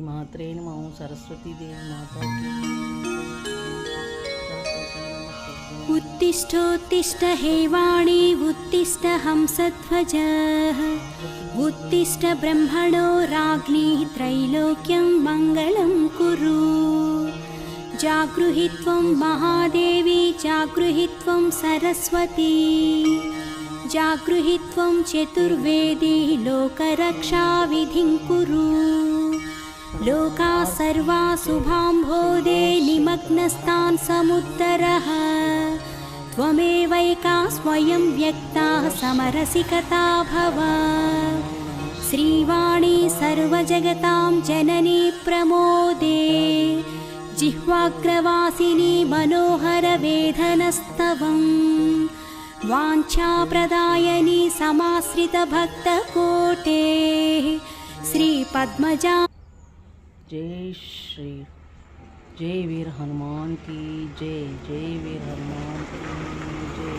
मात्रे नमः। सरस्वती देवी माता की उत्तिष्ठोत्तिष्ठ हे वाणी उत्तिष्ठ हंसध्वजः उत्तिष्ठ ब्रह्मणो राज्ञी त्रैलोक्यं मङ्गलं कुरु। जागृहि त्वं महादेवी जागृहि त्वं सरस्वती जागृहि त्वं चतुर्वेदी लोकरक्षाविधिं कुरु। लोकाः सर्वाः शुभाम्भोदे निमग्नस्तान् समुद्रः त्वमेवैका स्वयं व्यक्ता समरसिकता भव। श्रीवाणी सर्वजगतां जननी प्रमोदे जिह्वाग्रवासिनी मनोहरवेदनस्तवं वाञ्छाप्रदायिनी समाश्रितभक्तकोटे श्रीपद्मजा। जय श्री जय वीर हनुमान की जय। जय वीर हनुमान की जय।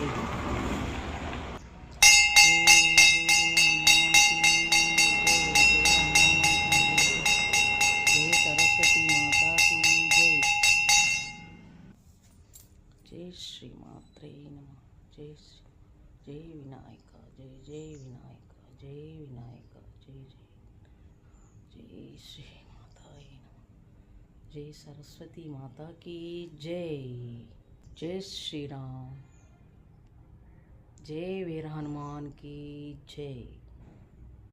जय सरस्वती माता की जय। जय श्री मात्रे नमः। जय जय विनायका जय। जय विनायका जय। विनायका जय। जय जय श्री जय सरस्वती माता की जय। जय श्री राम। जय वीर हनुमान की जय।